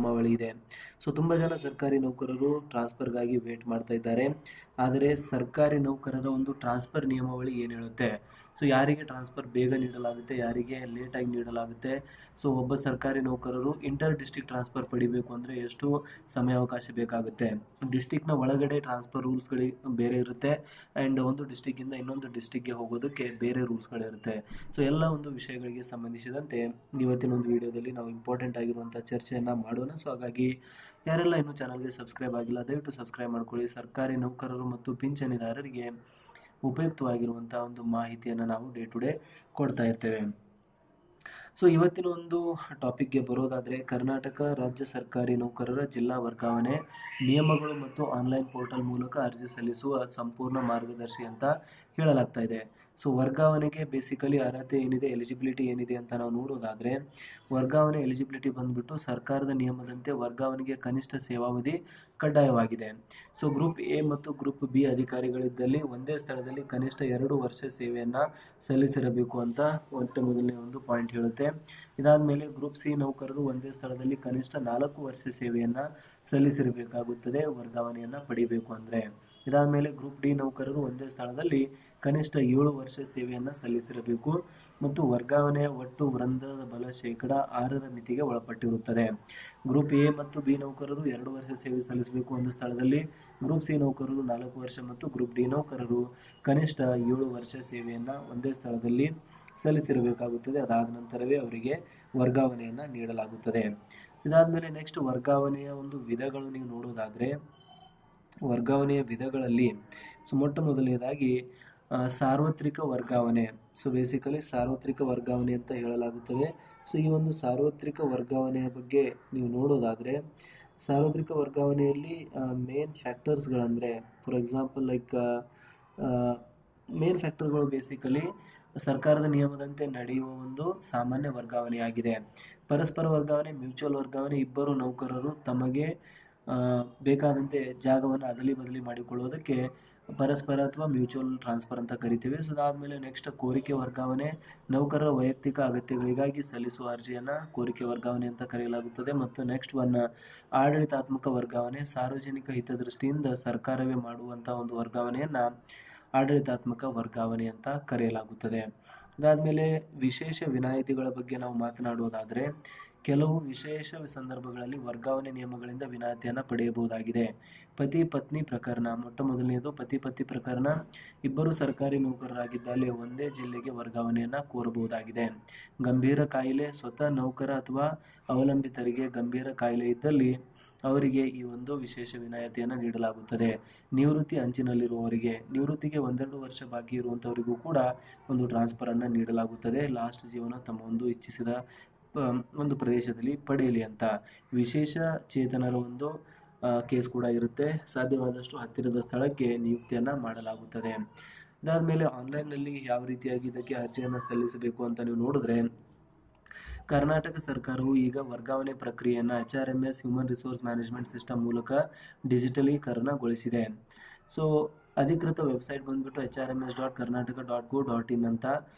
ನಿಯಮಾವಳಿ ಇದೆ. ಸೊ ತುಂಬ ಜನ ಸರ್ಕಾರಿ ನೌಕರರು ಟ್ರಾನ್ಸ್ಫರ್ಗಾಗಿ ವೇಟ್ ಮಾಡ್ತಾ ಇದ್ದಾರೆ. ಆದರೆ ಸರ್ಕಾರಿ ನೌಕರರ ಒಂದು ಟ್ರಾನ್ಸ್ಫರ್ ನಿಯಮಾವಳಿ ಏನು ಹೇಳುತ್ತೆ, ಸೊ ಯಾರಿಗೆ ಟ್ರಾನ್ಸ್ಫರ್ ಬೇಗ ನೀಡಲಾಗುತ್ತೆ, ಯಾರಿಗೆ ಲೇಟಾಗಿ ನೀಡಲಾಗುತ್ತೆ, ಸೊ ಒಬ್ಬ ಸರ್ಕಾರಿ ನೌಕರರು ಇಂಟರ್ ಡಿಸ್ಟ್ರಿಕ್ಟ್ ಟ್ರಾನ್ಸ್ಫರ್ ಪಡಿಬೇಕು ಅಂದರೆ ಎಷ್ಟು ಸಮಯಾವಕಾಶ ಬೇಕಾಗುತ್ತೆ, ಡಿಸ್ಟಿಕ್ನ ಒಳಗಡೆ ಟ್ರಾನ್ಸ್ಫರ್ ರೂಲ್ಸ್ಗಳು ಬೇರೆ ಇರುತ್ತೆ, ಆ್ಯಂಡ್ ಒಂದು ಡಿಸ್ಟಿಕ್ಕಿಂದ ಇನ್ನೊಂದು ಡಿಸ್ಟಿಕ್ಗೆ ಹೋಗೋದಕ್ಕೆ ಬೇರೆ ರೂಲ್ಸ್ಗಳಿರುತ್ತೆ. ಸೊ ಎಲ್ಲ ಒಂದು ವಿಷಯಗಳಿಗೆ ಸಂಬಂಧಿಸಿದಂತೆ ಇವತ್ತಿನ ಒಂದು ವಿಡಿಯೋದಲ್ಲಿ ನಾವು ಇಂಪಾರ್ಟೆಂಟ್ ಆಗಿರುವಂಥ ಚರ್ಚೆಯನ್ನು ಮಾಡೋಣ. ಸೊ ಹಾಗಾಗಿ ಯಾರೆಲ್ಲ ಇನ್ನೂ ಚಾನಲ್ಗೆ ಸಬ್ಸ್ಕ್ರೈಬ್ ಆಗಿಲ್ಲ ದಯವಿಟ್ಟು ಸಬ್ಸ್ಕ್ರೈಬ್ ಮಾಡ್ಕೊಳ್ಳಿ. ಸರ್ಕಾರಿ ನೌಕರರು ಮತ್ತು ಪಿಂಚಣಿದಾರರಿಗೆ ಉಪಯುಕ್ತವಾಗಿರುವಂಥ ಒಂದು ಮಾಹಿತಿಯನ್ನು ನಾವು ಡೇ ಟು ಡೇ ಕೊಡ್ತಾ ಇರ್ತೇವೆ. ಸೊ ಇವತ್ತಿನ ಒಂದು ಟಾಪಿಕ್ಗೆ ಬರೋದಾದರೆ, ಕರ್ನಾಟಕ ರಾಜ್ಯ ಸರ್ಕಾರಿ ನೌಕರರ ಜಿಲ್ಲಾ ವರ್ಗಾವಣೆ ನಿಯಮಗಳು ಮತ್ತು ಆನ್ಲೈನ್ ಪೋರ್ಟಲ್ ಮೂಲಕ ಅರ್ಜಿ ಸಲ್ಲಿಸುವ ಸಂಪೂರ್ಣ ಮಾರ್ಗದರ್ಶಿ ಅಂತ ಹೇಳಲಾಗ್ತಾ ಇದೆ. ಸೊ ವರ್ಗಾವಣೆಗೆ ಬೇಸಿಕಲಿ ಅರ್ಹತೆ ಏನಿದೆ, ಎಲಿಜಿಬಿಲಿಟಿ ಏನಿದೆ ಅಂತ ನಾವು ನೋಡೋದಾದರೆ, ವರ್ಗಾವಣೆ ಎಲಿಜಿಬಿಲಿಟಿ ಬಂದ್ಬಿಟ್ಟು ಸರ್ಕಾರದ ನಿಯಮದಂತೆ ವರ್ಗಾವಣೆಗೆ ಕನಿಷ್ಠ ಸೇವಾವಧಿ ಕಡ್ಡಾಯವಾಗಿದೆ. ಸೊ ಗ್ರೂಪ್ ಎ ಮತ್ತು ಗ್ರೂಪ್ ಬಿ ಅಧಿಕಾರಿಗಳಿದ್ದಲ್ಲಿ ಒಂದೇ ಸ್ಥಳದಲ್ಲಿ ಕನಿಷ್ಠ 2 ವರ್ಷ ಸೇವೆಯನ್ನು ಸಲ್ಲಿಸಿರಬೇಕು ಅಂತ ಮೊದಲನೇ ಒಂದು ಪಾಯಿಂಟ್ ಹೇಳುತ್ತೆ. ಇದಾದಮೇಲೆ ಗ್ರೂಪ್ ಸಿ ನೌಕರರು ಒಂದೇ ಸ್ಥಳದಲ್ಲಿ ಕನಿಷ್ಠ 4 ವರ್ಷ ಸೇವೆಯನ್ನು ಸಲ್ಲಿಸಿರಬೇಕಾಗುತ್ತದೆ ವರ್ಗಾವಣೆಯನ್ನು ಪಡಿಬೇಕು ಅಂದರೆ. ಇದಾದಮೇಲೆ ಗ್ರೂಪ್ ಡಿ ನೌಕರರು ಒಂದೇ ಸ್ಥಳದಲ್ಲಿ ಕನಿಷ್ಠ 7 ವರ್ಷ ಸೇವೆಯನ್ನು ಸಲ್ಲಿಸಿರಬೇಕು ಮತ್ತು ವರ್ಗಾವಣೆಯ ಒಟ್ಟು ವೃಂದದ ಬಲ 6% ಮಿತಿಗೆ ಒಳಪಟ್ಟಿರುತ್ತದೆ. ಗ್ರೂಪ್ ಎ ಮತ್ತು ಬಿ ನೌಕರರು 2 ವರ್ಷ ಸೇವೆ ಸಲ್ಲಿಸಬೇಕು ಒಂದು ಸ್ಥಳದಲ್ಲಿ, ಗ್ರೂಪ್ ಸಿ ನೌಕರರು 4 ವರ್ಷ ಮತ್ತು ಗ್ರೂಪ್ ಡಿ ನೌಕರರು ಕನಿಷ್ಠ 7 ವರ್ಷ ಸೇವೆಯನ್ನು ಒಂದೇ ಸ್ಥಳದಲ್ಲಿ ಸಲ್ಲಿಸಿರಬೇಕಾಗುತ್ತದೆ. ಅದಾದ ನಂತರವೇ ಅವರಿಗೆ ವರ್ಗಾವಣೆಯನ್ನು ನೀಡಲಾಗುತ್ತದೆ. ಇದಾದಮೇಲೆ ನೆಕ್ಸ್ಟ್ ವರ್ಗಾವಣೆಯ ಒಂದು ವಿಧಗಳು ನೀವು ನೋಡೋದಾದರೆ, ವರ್ಗಾವಣೆಯ ವಿಧಗಳಲ್ಲಿ ಮೊಟ್ಟ ಮೊದಲನೇದಾಗಿ ಸಾರ್ವತ್ರಿಕ ವರ್ಗಾವಣೆ. ಸೊ ಬೇಸಿಕಲಿ ಸಾರ್ವತ್ರಿಕ ವರ್ಗಾವಣೆ ಅಂತ ಹೇಳಲಾಗುತ್ತದೆ. ಸೊ ಈ ಒಂದು ಸಾರ್ವತ್ರಿಕ ವರ್ಗಾವಣೆಯ ಬಗ್ಗೆ ನೀವು ನೋಡೋದಾದರೆ, ಸಾರ್ವತ್ರಿಕ ವರ್ಗಾವಣೆಯಲ್ಲಿ ಮೇನ್ ಫ್ಯಾಕ್ಟರ್ಸ್ಗಳಂದರೆ, ಫಾರ್ ಎಕ್ಸಾಂಪಲ್ ಲೈಕ್ ಮೇನ್ ಫ್ಯಾಕ್ಟರ್ಗಳು ಬೇಸಿಕಲಿ ಸರ್ಕಾರದ ನಿಯಮದಂತೆ ನಡೆಯುವ ಒಂದು ಸಾಮಾನ್ಯ ವರ್ಗಾವಣೆಯಾಗಿದೆ. ಪರಸ್ಪರ ವರ್ಗಾವಣೆ, ಮ್ಯೂಚುವಲ್ ವರ್ಗಾವಣೆ, ಇಬ್ಬರು ನೌಕರರು ತಮಗೆ ಬೇಕಾದಂತೆ ಜಾಗವನ್ನು ಅದಲಿ ಬದಲಿ ಮಾಡಿಕೊಳ್ಳುವುದಕ್ಕೆ ಪರಸ್ಪರ ಅಥವಾ ಮ್ಯೂಚುವಲ್ ಟ್ರಾನ್ಸ್ಫರ್ ಅಂತ ಕರಿತೀವಿ. ಸೊ ಅದಾದಮೇಲೆ ನೆಕ್ಸ್ಟ್ ಕೋರಿಕೆ ವರ್ಗಾವಣೆ, ನೌಕರರ ವೈಯಕ್ತಿಕ ಅಗತ್ಯಗಳಿಗಾಗಿ ಸಲ್ಲಿಸುವ ಅರ್ಜಿಯನ್ನು ಕೋರಿಕೆ ವರ್ಗಾವಣೆ ಅಂತ ಕರೆಯಲಾಗುತ್ತದೆ. ಮತ್ತು ನೆಕ್ಸ್ಟ್ ಆಡಳಿತಾತ್ಮಕ ವರ್ಗಾವಣೆ, ಸಾರ್ವಜನಿಕ ಹಿತದೃಷ್ಟಿಯಿಂದ ಸರ್ಕಾರವೇ ಮಾಡುವಂಥ ಒಂದು ವರ್ಗಾವಣೆಯನ್ನು ಆಡಳಿತಾತ್ಮಕ ವರ್ಗಾವಣೆ ಅಂತ ಕರೆಯಲಾಗುತ್ತದೆ. ಅದಾದಮೇಲೆ ವಿಶೇಷ ವಿನಾಯಿತಿಗಳ ಬಗ್ಗೆ ನಾವು ಮಾತನಾಡುವುದಾದರೆ, ಕೆಲವು ವಿಶೇಷ ಸಂದರ್ಭಗಳಲ್ಲಿ ವರ್ಗಾವಣೆ ನಿಯಮಗಳಿಂದ ವಿನಾಯಿತಿಯನ್ನು ಪಡೆಯಬಹುದಾಗಿದೆ. ಪತಿ ಪತ್ನಿ ಪ್ರಕರಣ, ಮೊಟ್ಟ ಮೊದಲನೆಯದು ಪತಿ ಪತ್ನಿ ಪ್ರಕರಣ. ಇಬ್ಬರು ಸರ್ಕಾರಿ ನೌಕರರಾಗಿದ್ದಲ್ಲಿ ಒಂದೇ ಜಿಲ್ಲೆಗೆ ವರ್ಗಾವಣೆಯನ್ನು ಕೋರಬಹುದಾಗಿದೆ. ಗಂಭೀರ ಕಾಯಿಲೆ, ಸ್ವತಃ ನೌಕರ ಅಥವಾ ಅವಲಂಬಿತರಿಗೆ ಗಂಭೀರ ಕಾಯಿಲೆ ಇದ್ದಲ್ಲಿ ಅವರಿಗೆ ಈ ಒಂದು ವಿಶೇಷ ವಿನಾಯಿತಿಯನ್ನು ನೀಡಲಾಗುತ್ತದೆ. ನಿವೃತ್ತಿ ಅಂಚಿನಲ್ಲಿರುವವರಿಗೆ, ನಿವೃತ್ತಿಗೆ 1-2 ವರ್ಷ ಬಾಕಿ ಇರುವಂಥವರಿಗೂ ಕೂಡ ಒಂದು ಟ್ರಾನ್ಸ್ಫರನ್ನು ನೀಡಲಾಗುತ್ತದೆ. ಲಾಸ್ಟ್ ಜೀವನ ತಮ್ಮ ಒಂದು ಇಚ್ಛಿಸಿದ ಒಂದು ಪ್ರದೇಶದಲ್ಲಿ ಪಡೆಯಲಿ ಅಂತ. ವಿಶೇಷ ಚೇತನರ ಒಂದು ಕೇಸ್ ಕೂಡ ಇರುತ್ತೆ. ಸಾಧ್ಯವಾದಷ್ಟು ಹತ್ತಿರದ ಸ್ಥಳಕ್ಕೆ ನಿಯುಕ್ತಿಯನ್ನು ಮಾಡಲಾಗುತ್ತದೆ. ಇದಾದಮೇಲೆ ಆನ್ಲೈನ್ನಲ್ಲಿ ಯಾವ ರೀತಿಯಾಗಿ ಇದಕ್ಕೆ ಅರ್ಜಿಯನ್ನು ಸಲ್ಲಿಸಬೇಕು ಅಂತ ನೀವು ನೋಡಿದ್ರೆ, ಕರ್ನಾಟಕ ಸರ್ಕಾರವು ಈಗ ವರ್ಗಾವಣೆ ಪ್ರಕ್ರಿಯೆಯನ್ನು HRMS human resource management system ಮೂಲಕ ಡಿಜಿಟಲೀಕರಣಗೊಳಿಸಿದೆ. ಸೊ ಅಧಿಕೃತ ವೆಬ್ಸೈಟ್ ಬಂದುಬಿಟ್ಟು HRMS.karnataka.go.in ಅಂತ.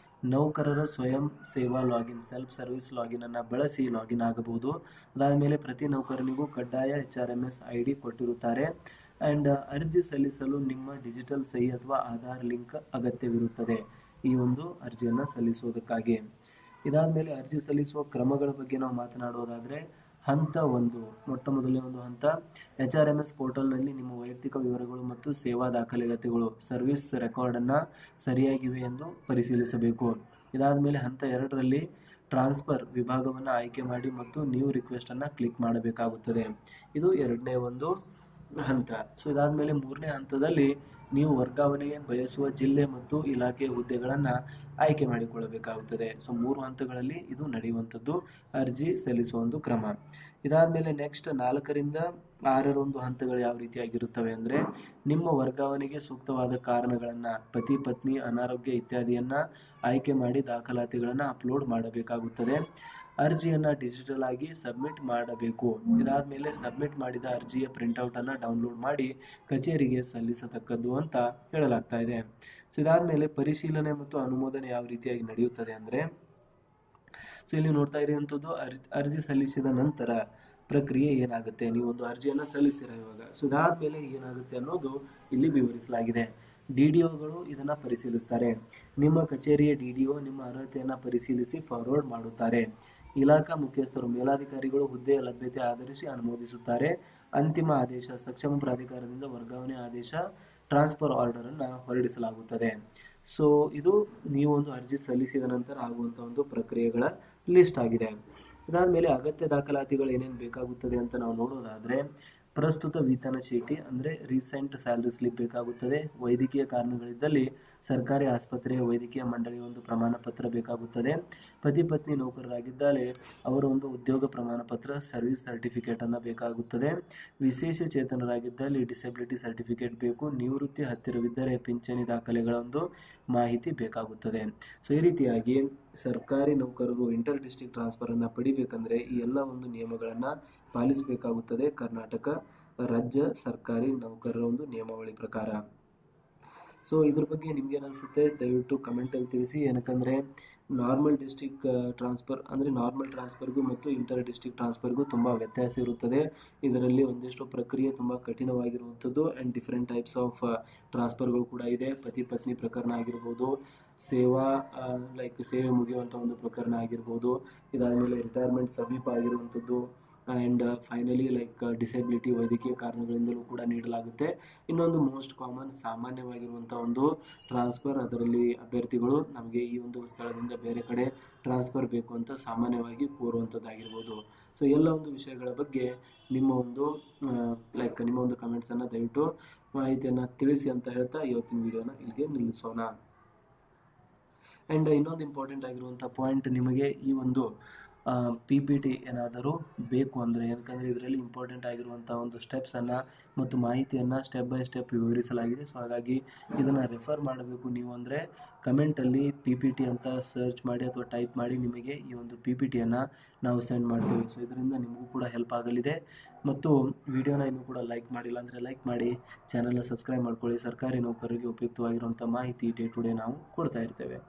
ನೌಕರರ ಸ್ವಯಂ ಸೇವಾ ಲಾಗಿನ್, ಸೆಲ್ಫ್ ಸರ್ವಿಸ್ ಲಾಗಿನನ್ನು ಬಳಸಿ ಲಾಗಿನ್ ಆಗಬಹುದು. ಅದಾದಮೇಲೆ ಪ್ರತಿ ನೌಕರನಿಗೂ ಕಡ್ಡಾಯ HRMS ID ಕೊಟ್ಟಿರುತ್ತಾರೆ. ಆ್ಯಂಡ್ ಅರ್ಜಿ ಸಲ್ಲಿಸಲು ನಿಮ್ಮ ಡಿಜಿಟಲ್ ಸಹಿ ಅಥವಾ ಆಧಾರ್ ಲಿಂಕ್ ಅಗತ್ಯವಿರುತ್ತದೆ ಈ ಒಂದು ಅರ್ಜಿಯನ್ನು ಸಲ್ಲಿಸುವುದಕ್ಕಾಗಿ. ಇದಾದಮೇಲೆ ಅರ್ಜಿ ಸಲ್ಲಿಸುವ ಕ್ರಮಗಳ ಬಗ್ಗೆ ನಾವು ಮಾತನಾಡೋದಾದರೆ, ಹಂತ 1, ಮೊಟ್ಟ ಮೊದಲನೇ ಒಂದು ಹಂತ, HRMS ಪೋರ್ಟಲ್ನಲ್ಲಿ ನಿಮ್ಮ ವೈಯಕ್ತಿಕ ವಿವರಗಳು ಮತ್ತು ಸೇವಾ ದಾಖಲೆಗತಿಗಳು, ಸರ್ವಿಸ್ ರೆಕಾರ್ಡನ್ನು ಸರಿಯಾಗಿವೆ ಎಂದು ಪರಿಶೀಲಿಸಬೇಕು. ಇದಾದಮೇಲೆ ಹಂತ 2ರಲ್ಲಿ ಟ್ರಾನ್ಸ್ಫರ್ ವಿಭಾಗವನ್ನು ಆಯ್ಕೆ ಮಾಡಿ ಮತ್ತು ನ್ಯೂ ರಿಕ್ವೆಸ್ಟನ್ನು ಕ್ಲಿಕ್ ಮಾಡಬೇಕಾಗುತ್ತದೆ. ಇದು 2ನೇ ಒಂದು ಹಂತ. ಸೊ ಇದಾದಮೇಲೆ 3ನೇ ಹಂತದಲ್ಲಿ ನೀವು ವರ್ಗಾವಣೆಗೆ ಬಯಸುವ ಜಿಲ್ಲೆ ಮತ್ತು ಇಲಾಖೆ ಹುದ್ದೆಗಳನ್ನು ಆಯ್ಕೆ ಮಾಡಿಕೊಳ್ಳಬೇಕಾಗುತ್ತದೆ. ಸೊ 3 ಹಂತಗಳಲ್ಲಿ ಇದು ನಡೆಯುವಂಥದ್ದು ಅರ್ಜಿ ಸಲ್ಲಿಸುವ ಒಂದು ಕ್ರಮ. ಇದಾದಮೇಲೆ ನೆಕ್ಸ್ಟ್ 4ರಿಂದ 6 ಒಂದು ಹಂತಗಳು ಯಾವ ರೀತಿಯಾಗಿರುತ್ತವೆ ಅಂದರೆ, ನಿಮ್ಮ ವರ್ಗಾವಣೆಗೆ ಸೂಕ್ತವಾದ ಕಾರಣಗಳನ್ನು, ಪತಿ ಪತ್ನಿ ಅನಾರೋಗ್ಯ ಇತ್ಯಾದಿಯನ್ನು ಆಯ್ಕೆ ಮಾಡಿ ದಾಖಲಾತಿಗಳನ್ನು ಅಪ್ಲೋಡ್ ಮಾಡಬೇಕಾಗುತ್ತದೆ. ಅರ್ಜಿಯನ್ನು ಡಿಜಿಟಲ್ ಆಗಿ ಸಬ್ಮಿಟ್ ಮಾಡಬೇಕು. ಇದಾದಮೇಲೆ ಸಬ್ಮಿಟ್ ಮಾಡಿದ ಅರ್ಜಿಯ ಪ್ರಿಂಟೌಟನ್ನು ಡೌನ್ಲೋಡ್ ಮಾಡಿ ಕಚೇರಿಗೆ ಸಲ್ಲಿಸತಕ್ಕದ್ದು ಅಂತ ಹೇಳಲಾಗ್ತಾ ಇದೆ. ಸೊ ಇದಾದಮೇಲೆ ಪರಿಶೀಲನೆ ಮತ್ತು ಅನುಮೋದನೆ ಯಾವ ರೀತಿಯಾಗಿ ನಡೆಯುತ್ತದೆ ಅಂದರೆ, ಸೊ ಇಲ್ಲಿ ನೋಡ್ತಾ ಇರುವಂಥದ್ದು ಅರ್ಜಿ ಸಲ್ಲಿಸಿದ ನಂತರ ಪ್ರಕ್ರಿಯೆ ಏನಾಗುತ್ತೆ, ನೀವು ಒಂದು ಅರ್ಜಿಯನ್ನು ಸಲ್ಲಿಸ್ತೀರಾ ಇವಾಗ. ಸೊ ಇದಾದ್ಮೇಲೆ ಏನಾಗುತ್ತೆ ಅನ್ನೋದು ಇಲ್ಲಿ ವಿವರಿಸಲಾಗಿದೆ. DDOಗಳು ಇದನ್ನ ಪರಿಶೀಲಿಸ್ತಾರೆ. ನಿಮ್ಮ ಕಚೇರಿಯ DDO ನಿಮ್ಮ ಅರ್ಹತೆಯನ್ನು ಪರಿಶೀಲಿಸಿ ಫಾರ್ವರ್ಡ್ ಮಾಡುತ್ತಾರೆ. ಇಲಾಖಾ ಮುಖ್ಯಸ್ಥರು ಮೇಲಾಧಿಕಾರಿಗಳು ಹುದ್ದೆಯ ಲಭ್ಯತೆ ಆಧರಿಸಿ ಅನುಮೋದಿಸುತ್ತಾರೆ. ಅಂತಿಮ ಆದೇಶ ಸಕ್ಷಮ ಪ್ರಾಧಿಕಾರದಿಂದ ವರ್ಗಾವಣೆ ಆದೇಶ ಟ್ರಾನ್ಸ್ಫರ್ ಆರ್ಡರ್ ಅನ್ನು ಹೊರಡಿಸಲಾಗುತ್ತದೆ. ಸೊ ಇದು ನೀವು ಒಂದು ಅರ್ಜಿ ಸಲ್ಲಿಸಿದ ನಂತರ ಆಗುವಂಥ ಒಂದು ಪ್ರಕ್ರಿಯೆಗಳ ಲಿಸ್ಟ್ ಆಗಿದೆ. ಇದಾದಮೇಲೆ ಅಗತ್ಯ ದಾಖಲಾತಿಗಳು ಏನೇನು ಬೇಕಾಗುತ್ತದೆ ಅಂತ ನಾವು ನೋಡೋದಾದರೆ, ಪ್ರಸ್ತುತ ವೇತನ ಚೀಟಿ ಅಂದರೆ ರೀಸೆಂಟ್ ಸ್ಯಾಲರಿ ಸ್ಲಿಪ್ ಬೇಕಾಗುತ್ತದೆ. ವೈದ್ಯಕೀಯ ಕಾರಣಗಳಿದ್ದಲ್ಲಿ ಸರ್ಕಾರಿ ಆಸ್ಪತ್ರೆಯ ವೈದ್ಯಕೀಯ ಮಂಡಳಿಯ ಒಂದು ಪ್ರಮಾಣ ಪತ್ರ ಬೇಕಾಗುತ್ತದೆ. ಪತಿ ಪತ್ನಿ ನೌಕರರಾಗಿದ್ದಲ್ಲಿ ಅವರ ಒಂದು ಉದ್ಯೋಗ ಪ್ರಮಾಣ ಪತ್ರ ಸರ್ವಿಸ್ ಸರ್ಟಿಫಿಕೇಟನ್ನು ಬೇಕಾಗುತ್ತದೆ. ವಿಶೇಷ ಚೇತನರಾಗಿದ್ದಲ್ಲಿ ಡಿಸೆಬಿಲಿಟಿ ಸರ್ಟಿಫಿಕೇಟ್ ಬೇಕು. ನಿವೃತ್ತಿ ಹತ್ತಿರವಿದ್ದರೆ ಪಿಂಚಣಿ ದಾಖಲೆಗಳ ಒಂದು ಮಾಹಿತಿ ಬೇಕಾಗುತ್ತದೆ. ಸೊ ಈ ರೀತಿಯಾಗಿ ಸರ್ಕಾರಿ ನೌಕರರು ಇಂಟರ್ ಡಿಸ್ಟ್ರಿಕ್ಟ್ ಟ್ರಾನ್ಸ್ಫರನ್ನು ಪಡಿಬೇಕಂದ್ರೆ ಈ ಎಲ್ಲ ಒಂದು ನಿಯಮಗಳನ್ನು ಪಾಲಿಸಬೇಕಾಗುತ್ತದೆ ಕರ್ನಾಟಕ ರಾಜ್ಯ ಸರ್ಕಾರಿ ನೌಕರರ ಒಂದು ನಿಯಮಾವಳಿ ಪ್ರಕಾರ. ಸೊ ಇದ್ರ ಬಗ್ಗೆ ನಿಮ್ಗೇನು ಅನಿಸುತ್ತೆ ದಯವಿಟ್ಟು ಕಮೆಂಟಲ್ಲಿ ತಿಳಿಸಿ. ಏನಕ್ಕಂದರೆ ನಾರ್ಮಲ್ ಡಿಸ್ಟ್ರಿಕ್ಟ್ ಟ್ರಾನ್ಸ್ಫರ್ ಅಂದರೆ ನಾರ್ಮಲ್ ಟ್ರಾನ್ಸ್ಫರ್ಗೂ ಮತ್ತು ಇಂಟರ್ ಡಿಸ್ಟ್ರಿಕ್ಟ್ ಟ್ರಾನ್ಸ್ಫರ್ಗೂ ತುಂಬ ವ್ಯತ್ಯಾಸ ಇರುತ್ತದೆ. ಇದರಲ್ಲಿ ಒಂದಿಷ್ಟು ಪ್ರಕ್ರಿಯೆ ತುಂಬ ಕಠಿಣವಾಗಿರುವಂಥದ್ದು ಆ್ಯಂಡ್ ಡಿಫ್ರೆಂಟ್ ಟೈಪ್ಸ್ ಆಫ್ ಟ್ರಾನ್ಸ್ಫರ್ಗಳು ಕೂಡ ಇದೆ. ಪತಿ ಪತ್ನಿ ಪ್ರಕರಣ ಆಗಿರ್ಬೋದು, ಸೇವಾ ಸೇವೆ ಮುಗಿಯುವಂಥ ಒಂದು ಪ್ರಕರಣ ಆಗಿರ್ಬೋದು, ಇದಾದಮೇಲೆ ರಿಟೈರ್ಮೆಂಟ್ ಸಮೀಪ ಆಗಿರುವಂಥದ್ದು ಆ್ಯಂಡ್ ಫೈನಲಿ ಡಿಸೆಬಿಲಿಟಿ ವೈದ್ಯಕೀಯ ಕಾರಣಗಳಿಂದಲೂ ಕೂಡ ನೀಡಲಾಗುತ್ತೆ. ಇನ್ನೊಂದು ಮೋಸ್ಟ್ ಕಾಮನ್ ಸಾಮಾನ್ಯವಾಗಿರುವಂಥ ಒಂದು ಟ್ರಾನ್ಸ್ಫರ್, ಅದರಲ್ಲಿ ಅಭ್ಯರ್ಥಿಗಳು ನಮಗೆ ಈ ಒಂದು ಸ್ಥಳದಿಂದ ಬೇರೆ ಕಡೆ ಟ್ರಾನ್ಸ್ಫರ್ ಬೇಕು ಅಂತ ಸಾಮಾನ್ಯವಾಗಿ ಕೋರುವಂಥದ್ದಾಗಿರ್ಬೋದು. ಸೊ ಎಲ್ಲ ಒಂದು ವಿಷಯಗಳ ಬಗ್ಗೆ ನಿಮ್ಮ ಒಂದು ಕಮೆಂಟ್ಸನ್ನು ದಯವಿಟ್ಟು ಮಾಹಿತಿಯನ್ನು ತಿಳಿಸಿ ಅಂತ ಹೇಳ್ತಾ ಇವತ್ತಿನ ವಿಡಿಯೋನ ಇಲ್ಲಿಗೆ ನಿಲ್ಲಿಸೋಣ. ಆ್ಯಂಡ್ ಇನ್ನೊಂದು ಇಂಪಾರ್ಟೆಂಟ್ ಆಗಿರುವಂಥ ಪಾಯಿಂಟ್, ನಿಮಗೆ ಈ ಒಂದು PPT ಏನಾದರೂ ಬೇಕು ಅಂದರೆ, ಯಾಕಂದರೆ ಇದರಲ್ಲಿ ಇಂಪಾರ್ಟೆಂಟ್ ಆಗಿರುವಂಥ ಒಂದು ಸ್ಟೆಪ್ಸನ್ನು ಮತ್ತು ಮಾಹಿತಿಯನ್ನು ಸ್ಟೆಪ್ ಬೈ ಸ್ಟೆಪ್ ವಿವರಿಸಲಾಗಿದೆ. ಸೊ ಹಾಗಾಗಿ ಇದನ್ನು ರೆಫರ್ ಮಾಡಬೇಕು ನೀವು ಅಂದರೆ ಕಮೆಂಟಲ್ಲಿ PPT ಅಂತ ಸರ್ಚ್ ಮಾಡಿ ಅಥವಾ ಟೈಪ್ ಮಾಡಿ, ನಿಮಗೆ ಈ ಒಂದು PPTಯನ್ನು ನಾವು ಸೆಂಡ್ ಮಾಡ್ತೀವಿ. ಸೊ ಇದರಿಂದ ನಿಮಗೂ ಕೂಡ ಹೆಲ್ಪ್ ಆಗಲಿದೆ. ಮತ್ತು ವಿಡಿಯೋನ ಇನ್ನೂ ಕೂಡ ಲೈಕ್ ಮಾಡಿಲ್ಲ ಅಂದರೆ ಲೈಕ್ ಮಾಡಿ, ಚಾನಲ್ನ ಸಬ್ಸ್ಕ್ರೈಬ್ ಮಾಡ್ಕೊಳ್ಳಿ. ಸರ್ಕಾರಿ ನೌಕರರಿಗೆ ಉಪಯುಕ್ತವಾಗಿರುವಂಥ ಮಾಹಿತಿ ಡೇ ಟು ಡೇ ನಾವು ಕೊಡ್ತಾ ಇರ್ತೇವೆ.